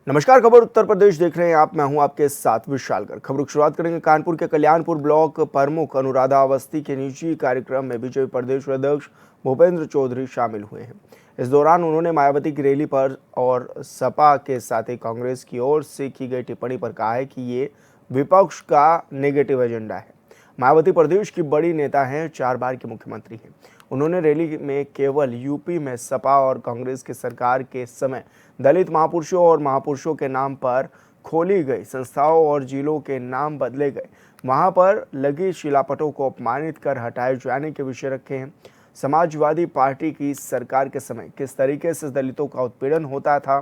नमस्कार। खबर उत्तर प्रदेश देख रहे हैं आप। मैं हूं आपके साथ विशालगढ़। खबरों की शुरुआत करेंगे कानपुर के कल्याणपुर ब्लॉक प्रमुख अनुराधा अवस्थी के निजी कार्यक्रम में बीजेपी प्रदेश अध्यक्ष भूपेंद्र चौधरी शामिल हुए हैं। इस दौरान उन्होंने मायावती की रैली पर और सपा के साथ ही कांग्रेस की ओर से की गई टिप्पणी पर कहा है कि ये विपक्ष का नेगेटिव एजेंडा है। मायावती प्रदेश की बड़ी नेता हैं, 4 बार की मुख्यमंत्री हैं। उन्होंने रैली में केवल यूपी में सपा और कांग्रेस की सरकार के समय दलित महापुरुषों और महापुरुषों के नाम पर खोली गई संस्थाओं और जिलों के नाम बदले गए, वहां पर लगी शिलापटों को अपमानित कर हटाए जाने के विषय रखे हैं। समाजवादी पार्टी की सरकार के समय किस तरीके से दलितों का उत्पीड़न होता था,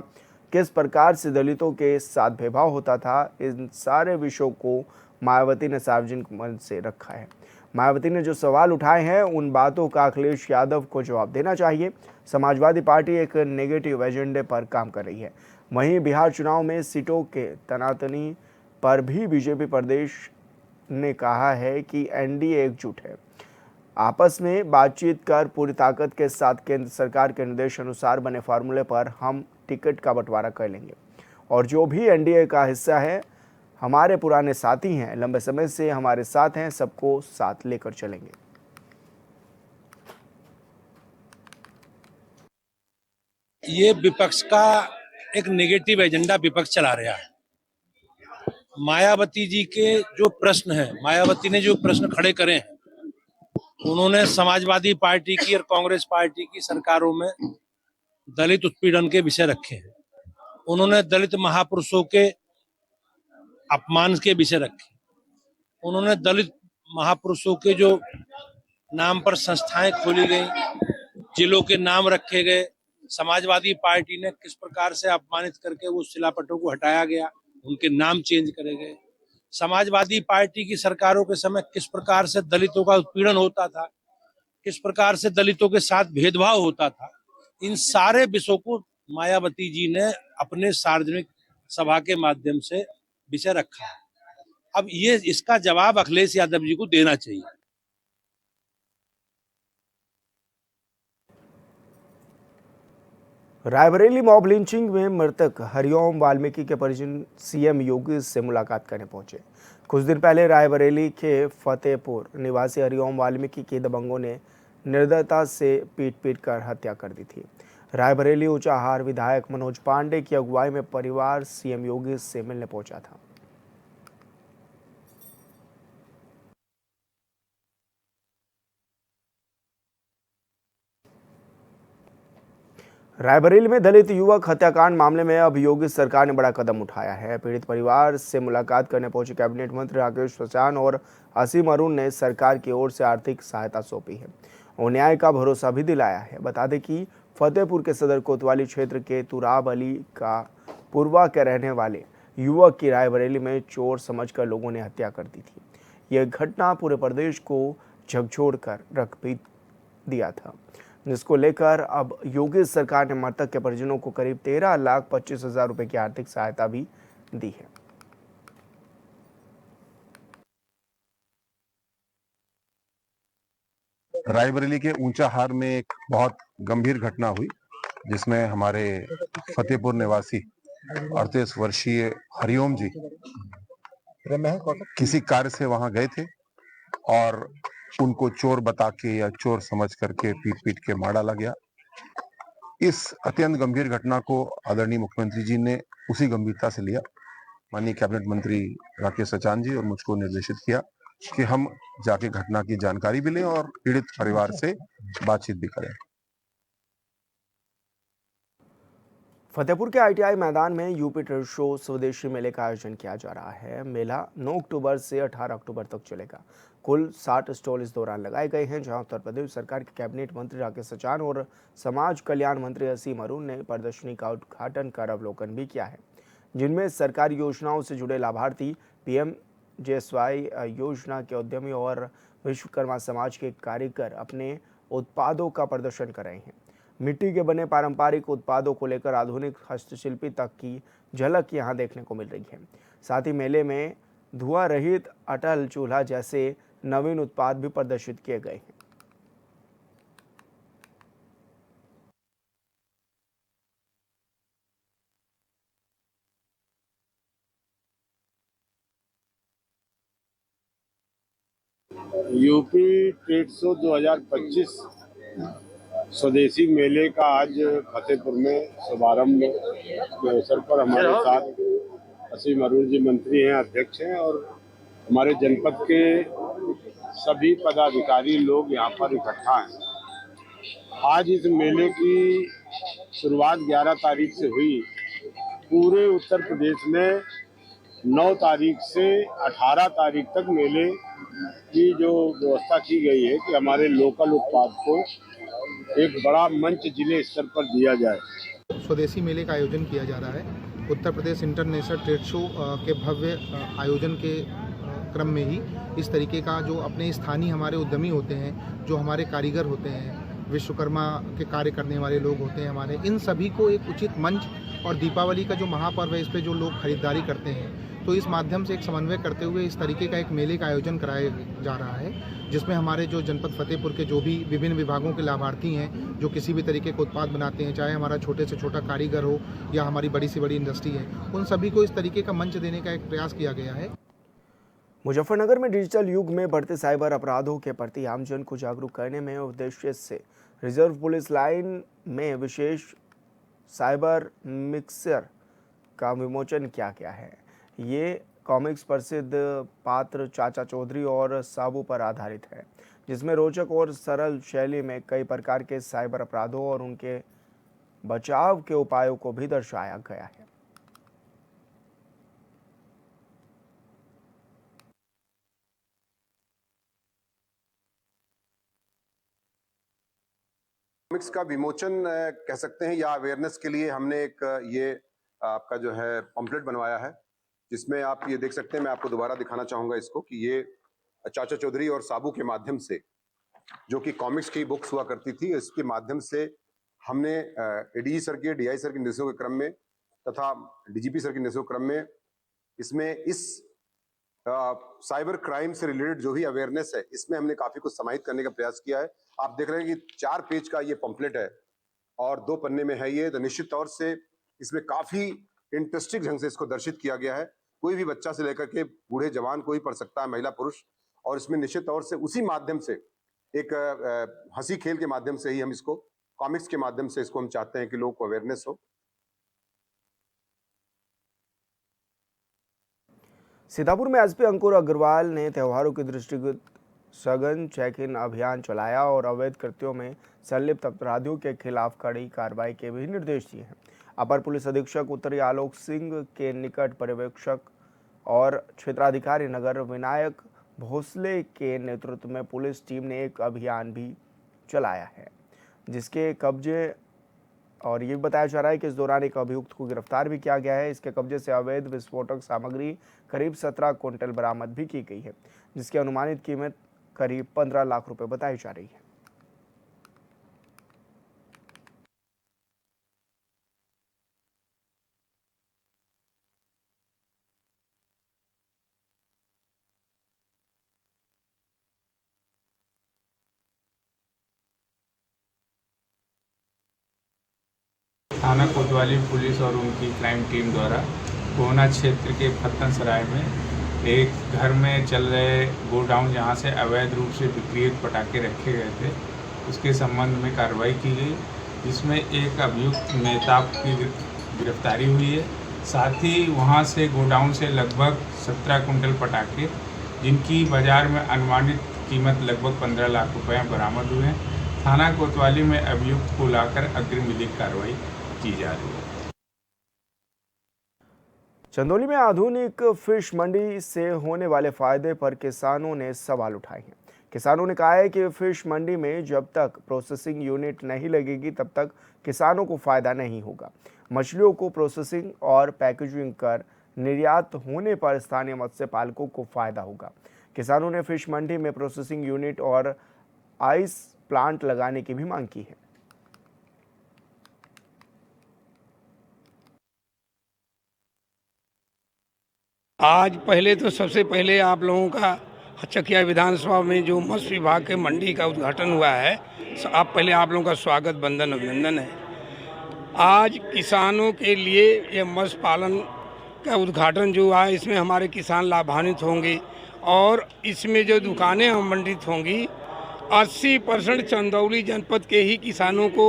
किस प्रकार से दलितों के साथ भेदभाव होता था, इन सारे विषयों को मायावती ने सार्वजनिक मंच से रखा है। मायावती ने जो सवाल उठाए हैं उन बातों का अखिलेश यादव को जवाब देना चाहिए। समाजवादी पार्टी एक नेगेटिव एजेंडे पर काम कर रही है। वहीं बिहार चुनाव में सीटों के तनातनी पर भी बीजेपी प्रदेश ने कहा है कि एनडीए एकजुट है। आपस में बातचीत कर पूरी ताकत के साथ केंद्र सरकार के निर्देश अनुसार बने फार्मूले पर हम टिकट का बंटवारा कर लेंगे और जो भी एनडीए का हिस्सा है, हमारे पुराने साथी हैं, लंबे समय से हमारे साथ हैं, सबको साथ लेकर चलेंगे। ये विपक्ष का एक नेगेटिव एजेंडा विपक्ष चला रहा है। मायावती जी के जो प्रश्न है, मायावती ने जो प्रश्न खड़े करे हैं, उन्होंने समाजवादी पार्टी की और कांग्रेस पार्टी की सरकारों में दलित उत्पीड़न के विषय रखे हैं। उन्होंने दलित महापुरुषों के अपमान के विषय रखे। उन्होंने दलित महापुरुषों के जो नाम पर संस्थाएं खोली गई, जिलों के नाम रखे गए, समाजवादी पार्टी ने किस प्रकार से अपमानित करके वो शिलापटों को हटाया गया, उनके नाम चेंज करे गए। समाजवादी पार्टी की सरकारों के समय किस प्रकार से दलितों का उत्पीड़न होता था, किस प्रकार से दलितों के साथ भेदभाव होता था, इन सारे विषयों को मायावती जी ने अपने सार्वजनिक सभा के माध्यम से विषय रखा है। अब ये इसका जवाब अखिलेश यादव जी को देना चाहिए। रायबरेली मॉब लिंचिंग में मृतक हरिओम वाल्मीकि के परिजन सीएम योगी से मुलाकात करने पहुंचे। कुछ दिन पहले रायबरेली के फतेहपुर निवासी हरिओम वाल्मीकि की दबंगों ने निर्दयता से पीट पीट कर हत्या कर दी थी। रायबरेली ऊंचाहार विधायक मनोज पांडे की अगुवाई में परिवार सीएम योगी से मिलने पहुंचा था। रायबरेली में दलित युवक हत्याकांड मामले में अब योगी सरकार ने बड़ा कदम उठाया है। पीड़ित परिवार से मुलाकात करने पहुंचे कैबिनेट मंत्री राकेश सचान और असीम अरुण ने सरकार की ओर से आर्थिक सहायता सौंपी है और न्याय का भरोसा भी दिलाया है। बता दें कि फतेहपुर के सदर कोतवाली क्षेत्र के तुराब अली का पूर्वा के रहने वाले युवक की रायबरेली में चोर समझकर लोगों ने हत्या कर दी थी। यह घटना पूरे प्रदेश को झकझोर कर रख भी दिया था, जिसको लेकर अब योगी सरकार ने मृतक के परिजनों को करीब 13,25,000 रुपए की आर्थिक सहायता भी दी है। रायबरेली के ऊंचाहार में एक बहुत गंभीर घटना हुई, जिसमें हमारे फतेहपुर निवासी 38 वर्षीय हरिओम जी किसी कार्य से वहां गए थे और उनको चोर बता के या चोर समझ करके पीट पीट के मार डाला गया। इस अत्यंत गंभीर घटना को आदरणीय मुख्यमंत्री जी ने उसी गंभीरता से लिया। माननीय कैबिनेट मंत्री राकेश सचान जी और मुझको निर्देशित किया कि हम जाके घटना की जानकारी भी लें और पीड़ित परिवार से बातचीत भी करें। फतेहपुर के आईटीआई मैदान में यूपी ट्रेड शो स्वदेशी मेले का आयोजन किया जा रहा है। मेला 9 अक्टूबर से 18 अक्टूबर तक चलेगा। कुल 60 स्टॉल इस दौरान लगाए गए हैं, जहां उत्तर प्रदेश सरकार के कैबिनेट मंत्री राकेश सचान और समाज कल्याण मंत्री असीम अरुण ने प्रदर्शनी का उद्घाटन कर अवलोकन भी किया है, जिनमें सरकारी योजनाओं से जुड़े लाभार्थी, पीएमजेएसवाई योजना के उद्यमी और विश्वकर्मा समाज के कारीगर अपने उत्पादों का प्रदर्शन कर रहे हैं। मिट्टी के बने पारंपरिक उत्पादों को लेकर आधुनिक हस्तशिल्पी तक की झलक यहां देखने को मिल रही है। साथ ही मेले में धुआं रहित अटल चूल्हा जैसे नवीन उत्पाद भी प्रदर्शित किए गए हैं। यूपी ट्रेड शो 2025 स्वदेशी मेले का आज फतेहपुर में शुभारंभ के अवसर पर हमारे साथ असीम अरुण जी मंत्री हैं, अध्यक्ष हैं, और हमारे जनपद के सभी पदाधिकारी लोग यहाँ पर इकट्ठा हैं। आज इस मेले की शुरुआत 11 तारीख से हुई। पूरे उत्तर प्रदेश में 9 तारीख से 18 तारीख तक मेले की जो व्यवस्था की गई है कि हमारे लोकल उत्पाद को एक बड़ा मंच जिले स्तर पर दिया जाए। स्वदेशी मेले का आयोजन किया जा रहा है। Uttar Pradesh international trade show के भव्य आयोजन के क्रम में ही इस तरीके का जो अपने स्थानीय हमारे उद्यमी होते हैं, जो हमारे कारीगर होते हैं, विश्वकर्मा के कार्य करने वाले लोग होते हैं हमारे, इन सभी को एक उचित मंच, और दीपावली का जो महापर्व है इस पे जो लोग खरीदारी करते हैं, तो इस माध्यम से एक समन्वय करते हुए इस तरीके का एक मेले का आयोजन कराया जा रहा है, जिसमें हमारे जो जनपद फतेहपुर के जो भी विभिन्न विभागों के लाभार्थी हैं, जो किसी भी तरीके का उत्पाद बनाते हैं, चाहे हमारा छोटे से छोटा कारीगर हो या हमारी बड़ी से बड़ी इंडस्ट्री है, उन सभी को इस तरीके का मंच देने का एक प्रयास किया गया है। मुजफ्फरनगर में डिजिटल युग में बढ़ते साइबर अपराधों के प्रति आमजन को जागरूक करने में उद्देश्य से रिजर्व पुलिस लाइन में विशेष साइबर मिक्सर का विमोचन किया गया है। ये कॉमिक्स प्रसिद्ध पात्र चाचा चौधरी और साबू पर आधारित है, जिसमें रोचक और सरल शैली में कई प्रकार के साइबर अपराधों और उनके बचाव के उपायों को भी दर्शाया गया है। कॉमिक्स का विमोचन कह सकते हैं, या अवेयरनेस के लिए हमने एक ये आपका जो है पम्पलेट बनवाया है, जिसमें आप ये देख सकते हैं। मैं आपको दोबारा दिखाना चाहूंगा इसको कि ये चाचा चौधरी और साबू के माध्यम से, जो कि कॉमिक्स की बुक्स हुआ करती थी, इसके माध्यम से हमने एडीजी सर के, डीआई सर के निर्देशों के क्रम में तथा डीजीपी सर के निर्देशों के क्रम में इसमें इस साइबर क्राइम से रिलेटेड जो भी अवेयरनेस है, इसमें हमने काफी कुछ समाहित करने का प्रयास किया है। आप देख रहे हैं कि 4 पेज का ये पम्पलेट है और 2 पन्ने में है ये। तो निश्चित तौर से इसमें काफी इंटरेस्टिंग ढंग से इसको दर्शित किया गया है। कोई भी बच्चा से लेकर के बूढ़े जवान कोई पढ़ सकता है, महिला पुरुष, और इसमें निश्चित तौर से उसी माध्यम से एक हंसी खेल के माध्यम से ही हम इसको, कॉमिक्स के माध्यम से इसको हम चाहते हैं कि लोगों को अवेयरनेस हो। सीतापुर में एसपी अंकुर अग्रवाल ने त्योहारों के दृष्टिगत सघन चेक इन अभियान चलाया और अवैध कृत्यों में संलिप्त अपराधियों के खिलाफ कड़ी कार्रवाई के भी निर्देश दिए हैं। अपर पुलिस अधीक्षक उत्तरी आलोक सिंह के निकट पर्यवेक्षक और क्षेत्राधिकारी नगर विनायक भोसले के नेतृत्व में पुलिस टीम ने एक अभियान भी चलाया है, जिसके कब्जे, और ये बताया जा रहा है कि इस दौरान एक अभियुक्त को गिरफ्तार भी किया गया है। इसके कब्जे से अवैध विस्फोटक सामग्री करीब 17 क्विंटल बरामद भी की गई है, जिसकी अनुमानित कीमत करीब 15 लाख रुपए बताई जा रही है। थाना कोतवाली पुलिस और उनकी क्राइम टीम द्वारा कोहना क्षेत्र के फत्तन सराय में एक घर में चल रहे गोडाउन, जहां से अवैध रूप से बिक्री पटाखे रखे गए थे, उसके संबंध में कार्रवाई की गई, जिसमें एक अभियुक्त मेहताब की गिरफ्तारी हुई है। साथ ही वहां से गोडाउन से लगभग 17 कुंटल पटाखे, जिनकी बाजार में अनुमानित कीमत लगभग 15 लाख रुपए बरामद हुए हैं। थाना कोतवाली में अभियुक्त को लाकर अग्रिम विधिक कार्रवाई की जा रही है। चंदौली में आधुनिक फिश मंडी से होने वाले फायदे पर किसानों ने सवाल उठाए हैं। किसानों ने कहा है कि फिश मंडी में जब तक प्रोसेसिंग यूनिट नहीं लगेगी तब तक किसानों को फायदा नहीं होगा। मछलियों को प्रोसेसिंग और पैकेजिंग कर निर्यात होने पर स्थानीय मत्स्य पालकों को फायदा होगा। किसानों ने फिश मंडी में प्रोसेसिंग यूनिट और आइस प्लांट लगाने की भी मांग की है। आज पहले तो सबसे पहले आप लोगों का चकिया विधानसभा में जो मत्स्य विभाग के मंडी का उद्घाटन हुआ है, आप लोगों का स्वागत, बंदन, अभिनंदन है। आज किसानों के लिए ये मत्स्य पालन का उद्घाटन जो हुआ है, इसमें हमारे किसान लाभान्वित होंगे और इसमें जो दुकानें आवंटित होंगी 80% चंदौली जनपद के ही किसानों को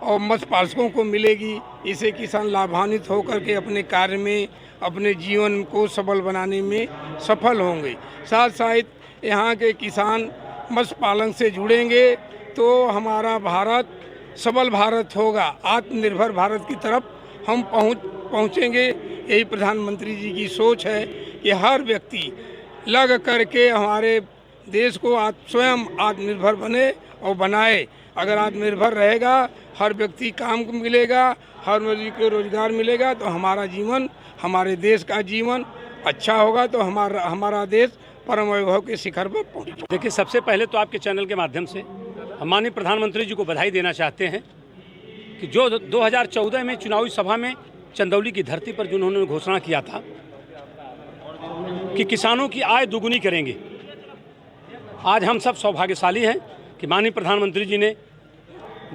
और मत्स्य पालकों को मिलेगी। इससे किसान लाभान्वित होकर के अपने कार्य में, अपने जीवन को सबल बनाने में सफल होंगे। साथ साथ यहाँ के किसान मत्स्य पालन से जुड़ेंगे तो हमारा भारत सबल भारत होगा, आत्मनिर्भर भारत की तरफ हम पहुँचेंगे। यही प्रधानमंत्री जी की सोच है कि हर व्यक्ति लग करके हमारे देश को स्वयं आत्मनिर्भर बने और बनाए। अगर आत्मनिर्भर रहेगा, हर व्यक्ति काम को मिलेगा, हर व्यक्ति को रोजगार मिलेगा, तो हमारा जीवन, हमारे देश का जीवन अच्छा होगा, तो हमारा देश परम वैभव के शिखर पर पहुँचे। देखिए, सबसे पहले तो आपके चैनल के माध्यम से हम माननीय प्रधानमंत्री जी को बधाई देना चाहते हैं कि जो 2014 में चुनावी सभा में चंदौली की धरती पर जिन्होंने घोषणा किया था कि किसानों की आय दुगुनी करेंगे, आज हम सब सौभाग्यशाली हैं कि माननीय प्रधानमंत्री जी ने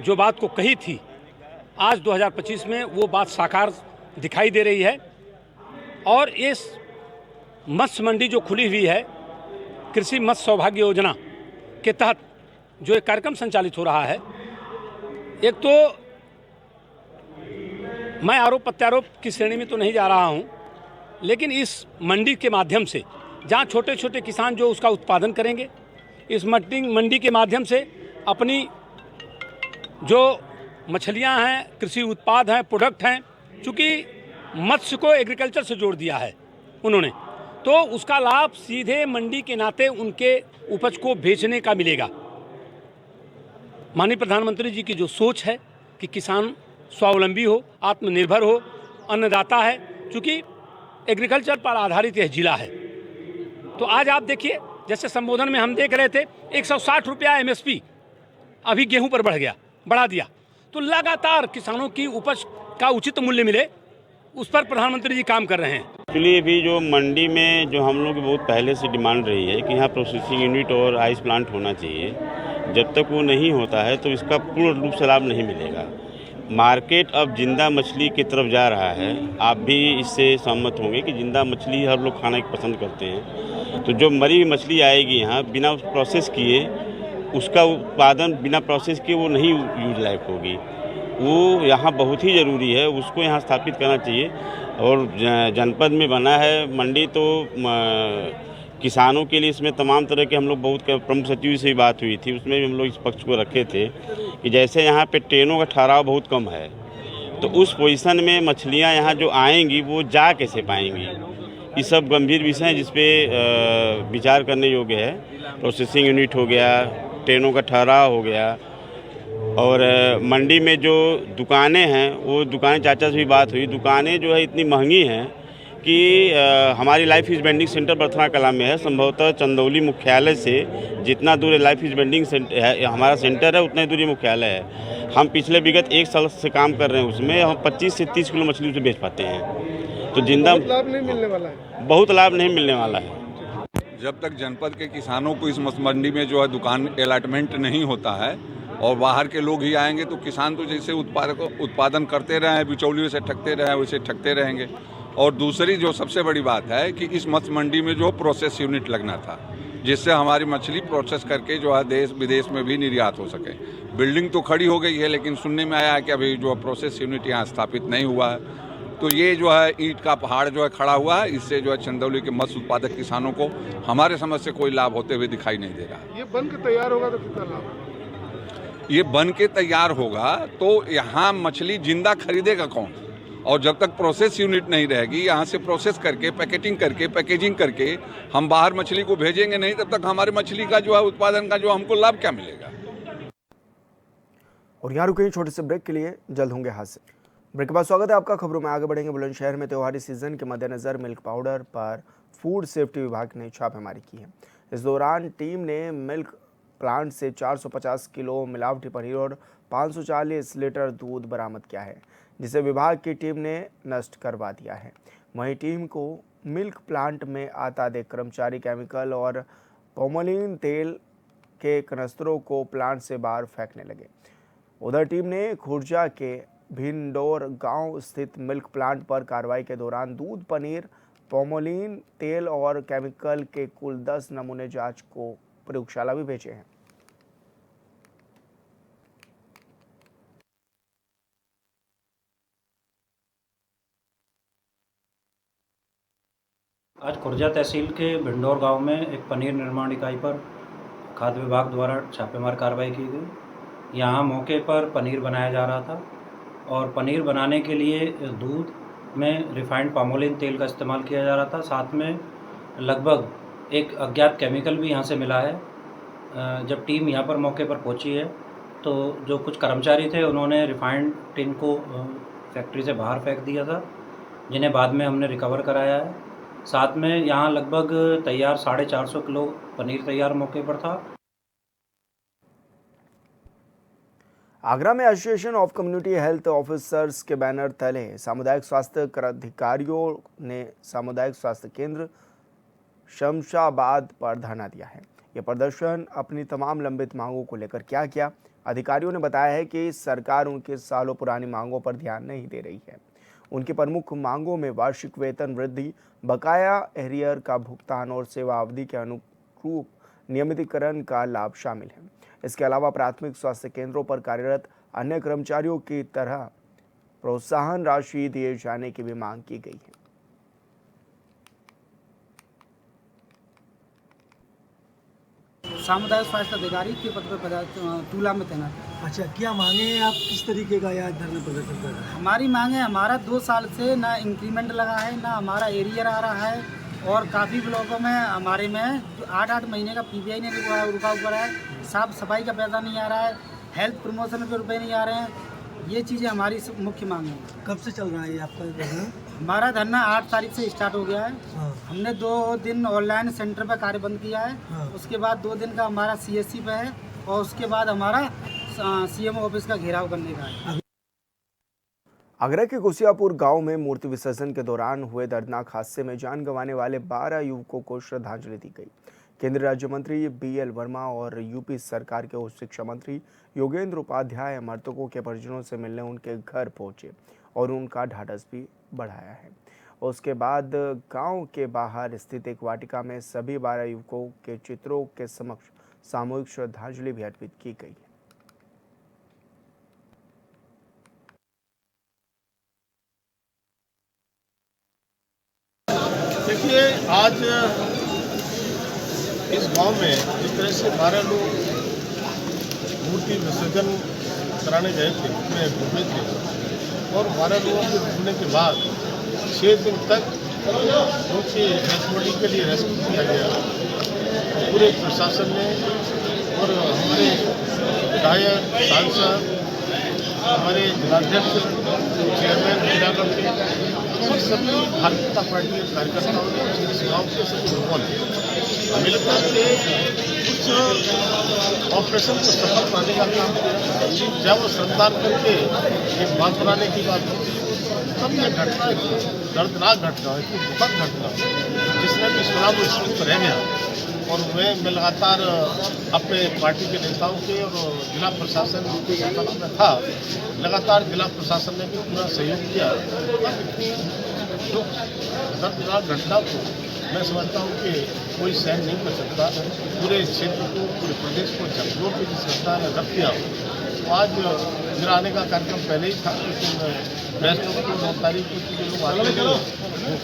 जो बात को कही थी, आज 2025 में वो बात साकार दिखाई दे रही है। और इस मत्स्य मंडी जो खुली हुई है, कृषि मत्स्य सौभाग्य योजना के तहत जो एक कार्यक्रम संचालित हो रहा है, एक तो मैं आरोप प्रत्यारोप की श्रेणी में तो नहीं जा रहा हूं, लेकिन इस मंडी के माध्यम से जहां छोटे छोटे किसान जो उसका उत्पादन करेंगे, इस मंडी के माध्यम से अपनी जो मछलियां हैं, कृषि उत्पाद हैं, प्रोडक्ट हैं, चूँकि मत्स्य को एग्रीकल्चर से जोड़ दिया है उन्होंने, तो उसका लाभ सीधे मंडी के नाते उनके उपज को बेचने का मिलेगा। माननीय प्रधानमंत्री जी की जो सोच है कि किसान स्वावलंबी हो, आत्मनिर्भर हो, अन्नदाता है, चूँकि एग्रीकल्चर पर आधारित यह जिला है। तो आज आप देखिए, जैसे संबोधन में हम देख रहे थे 160 रुपया MSP अभी गेहूं पर बढ़ा दिया, तो लगातार किसानों की उपज का उचित मूल्य मिले, उस पर प्रधानमंत्री जी काम कर रहे हैं। एक्चुअली अभी जो मंडी में जो हम लोग बहुत पहले से डिमांड रही है कि यहाँ प्रोसेसिंग यूनिट और आइस प्लांट होना चाहिए, जब तक वो नहीं होता है तो इसका पूर्ण रूप से लाभ नहीं मिलेगा। मार्केट अब जिंदा मछली की तरफ जा रहा है, आप भी इससे सहमत होंगे कि जिंदा मछली हर लोग खाना पसंद करते हैं। तो जो मरी हुई मछली आएगी यहाँ बिना प्रोसेस किए, उसका उत्पादन बिना प्रोसेस किए वो नहीं यूज लायक होगी, वो यहाँ बहुत ही ज़रूरी है, उसको यहाँ स्थापित करना चाहिए। और जनपद में बना है मंडी, तो किसानों के लिए इसमें तमाम तरह के हम लोग बहुत प्रमुख सचिव से भी बात हुई थी, उसमें भी हम लोग इस पक्ष को रखे थे कि जैसे यहाँ पे ट्रेनों का ठहराव बहुत कम है, तो उस पोजीशन में मछलियाँ यहाँ जो आएंगी वो जा कैसे पाएंगी, ये सब गंभीर विषय हैं जिसपे विचार करने योग्य है। प्रोसेसिंग यूनिट हो गया, ट्रेनों का ठहराव हो गया, और मंडी में जो दुकानें हैं, वो दुकानें, चाचा से भी बात हुई, दुकानें जो है इतनी महंगी हैं कि हमारी लाइफ इज बेंडिंग सेंटर बर्थना कला में है, संभवतः चंदौली मुख्यालय से जितना दूर लाइफ इज बेंडिंग सेंटर है, हमारा सेंटर है, उतना दूरी मुख्यालय है। हम पिछले विगत 1 साल से काम कर रहे हैं, उसमें हम 25 से 30 किलो मछली उसे बेच पाते हैं। तो जिंदा लाभ नहीं मिलने वाला है, बहुत लाभ नहीं मिलने वाला है। जब तक जनपद के किसानों को इस मत्स्य मंडी में जो है दुकान अलॉटमेंट नहीं होता है और बाहर के लोग ही आएंगे, तो किसान तो जैसे उत्पादन करते रहे हैं, बिचौलियों से ठगते रहे हैं, वैसे ठगते रहेंगे। और दूसरी जो सबसे बड़ी बात है कि इस मत्स्य मंडी में जो प्रोसेस यूनिट लगना था, जिससे हमारी मछली प्रोसेस करके जो है देश विदेश में भी निर्यात हो सके। बिल्डिंग तो खड़ी हो गई है, लेकिन सुनने में आया है कि अभी जो प्रोसेस यूनिट यहाँ स्थापित नहीं हुआ है। तो ये जो है ईंट का पहाड़ जो है खड़ा हुआ है, इससे जो है चंदौली के मत्स्य उत्पादक किसानों को हमारे समझ से कोई लाभ होते हुए दिखाई नहीं दे रहा। ये बन के तैयार होगा तो कितना लाभ? ये बन के तैयार होगा तो यहाँ मछली जिंदा खरीदेगा कौन? और जब तक प्रोसेस यूनिट नहीं रहेगी, यहाँ से प्रोसेस करके पैकेजिंग करके हम बाहर मछली को भेजेंगे नहीं, तब तक हमारे मछली का जो है उत्पादन का जो हमको लाभ क्या मिलेगा। और यहाँ रुके छोटे से ब्रेक के लिए, जल्द होंगे हाजिर। ब्रेक के बाद स्वागत है आपका, खबरों में आगे बढ़ेंगे। बुलंदशहर में त्योहारी सीजन के मद्देनजर मिल्क पाउडर पर फूड सेफ्टी विभाग ने छापेमारी की है। इस दौरान टीम ने मिल्क प्लांट से 450 किलो मिलावटी पनीर और 540 लीटर दूध बरामद किया है, जिसे विभाग की टीम ने नष्ट करवा दिया है। वहीं टीम को मिल्क प्लांट में आता देख कर्मचारी केमिकल और पोमोलिन तेल के कनस्तरों को प्लांट से बाहर फेंकने लगे। उधर टीम ने खुर्जा के भिंडोर गांव स्थित मिल्क प्लांट पर कार्रवाई के दौरान दूध, पनीर, पॉमोलिन तेल और केमिकल के कुल 10 नमूने जांच को प्रयोगशाला भी भेजे हैं। आज खुर्जा तहसील के भिंडोर गांव में एक पनीर निर्माण इकाई पर खाद्य विभाग द्वारा छापेमार कार्रवाई की गई। यहां मौके पर पनीर बनाया जा रहा था और पनीर बनाने के लिए दूध में रिफाइंड पामोलिन तेल का इस्तेमाल किया जा रहा था। साथ में लगभग एक अज्ञात केमिकल भी यहां से मिला है। जब टीम यहां पर मौके पर पहुंची है तो जो कुछ कर्मचारी थे उन्होंने रिफाइंड टिन को फैक्ट्री से बाहर फेंक दिया था, जिन्हें बाद में हमने रिकवर कराया है। साथ में यहाँ लगभग तैयार 450 किलो पनीर तैयार मौके पर था। आगरा में association of community health officers के बैनर तले सामुदायिक स्वास्थ्य अधिकारियों ने सामुदायिक स्वास्थ्य केंद्र शमशाबाद पर धरना दिया है। यह प्रदर्शन अपनी तमाम लंबित मांगों को लेकर किया। अधिकारियों ने बताया है कि सरकार उनके सालों पुरानी मांगों पर ध्यान नहीं दे रही है। उनकी प्रमुख मांगों में वार्षिक वेतन वृद्धि, बकाया एरियर का भुगतान और सेवा अवधि के अनुरूप नियमितीकरण का लाभ शामिल है। इसके अलावा प्राथमिक स्वास्थ्य केंद्रों पर कार्यरत अन्य कर्मचारियों की तरह प्रोत्साहन राशि दिए जाने की भी मांग की गई है। सामुदायिक स्वास्थ्य अधिकारी के पद पर टूला में तैनात। अच्छा, क्या मांगे हैं आप? किस तरीके का यह धरना प्रदर्शन कर रहे हैं? हमारी मांगे, हमारा 2 साल से ना इंक्रीमेंट लगा है, ना हमारा एरियर आ रहा है और काफ़ी ब्लॉकों में हमारे में 8-8 महीने का PPI नहीं रुका हुआ है। साफ सफाई का पैसा नहीं आ रहा है, हेल्थ प्रमोशन के रुपए नहीं आ रहे हैं। ये चीज़ें हमारी मुख्य मांग है। कब से चल रहा है ये आपका धरना? हमारा धरना 8 तारीख से स्टार्ट हो गया है। हमने 2 दिन ऑनलाइन सेंटर पर कार्य बंद किया है। उसके बाद 2 दिन का हमारा CSC पे है और उसके बाद हमारा CMO ऑफिस का घेराव करने का है। आगरा के कुसियापुर गांव में मूर्ति विसर्जन के दौरान हुए दर्दनाक हादसे में जान गंवाने वाले 12 युवकों को श्रद्धांजलि दी गई। केंद्रीय राज्य मंत्री BL वर्मा और यूपी सरकार के उच्च शिक्षा मंत्री योगेंद्र उपाध्याय मृतकों के परिजनों से मिलने उनके घर पहुंचे और उनका ढाढ़स भी बढ़ाया है। उसके बाद गांव के बाहर स्थित एक वाटिका में सभी 12 युवकों के चित्रों के समक्ष सामूहिक श्रद्धांजलि भी अर्पित की गई है। देखिए, आज इस गांव में जिस तरह से 12 लोग मूर्ति विसर्जन कराने गए थे, उसमें डूबे थे और 12 लोगों के डूबने के बाद 6 दिन तक उनकी डेथ बॉडी के लिए रेस्क्यू किया गया। पूरे प्रशासन ने और हमारे विधायक, सांसद, हमारे जिलाध्यक्ष, चेयरमैन जिला कमेटी और सभी भारतीय जनता पार्टी के कार्यकर्ताओं ने इस गाँव के सभी लोगों ने मिलकर के कुछ ऑपरेशन को सफल बनाने का काम किया। जब वो श्रमदान करके एक बात बनाने की बात हो, तब यह घटना दर्दनाक घटना, इतनी दुखद घटना जिसने भी सुना वो स्थिति पर रह गया। और मैं लगातार अपने पार्टी के नेताओं के और जिला प्रशासन के संपर्क में था। लगातार जिला प्रशासन ने भी पूरा सहयोग किया। तो दर्दनाक घटना को मैं समझता हूँ कि कोई सहन नहीं कर सकता। पूरे क्षेत्र को, पूरे प्रदेश को झकझोर के जिस घटना ने रख दिया, तो आज मेरा आने का कार्यक्रम पहले ही था, लेकिन प्रेस को 9 तारीख को जो लोग आने लगे वो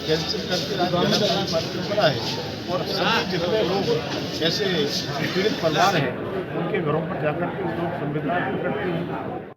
कैंसिल करके आज कार्यक्रम बना है। और सभी जितने लोग ऐसे पीड़ित परिवार हैं उनके घरों पर जाकर के लोग संवेदना करते हैं।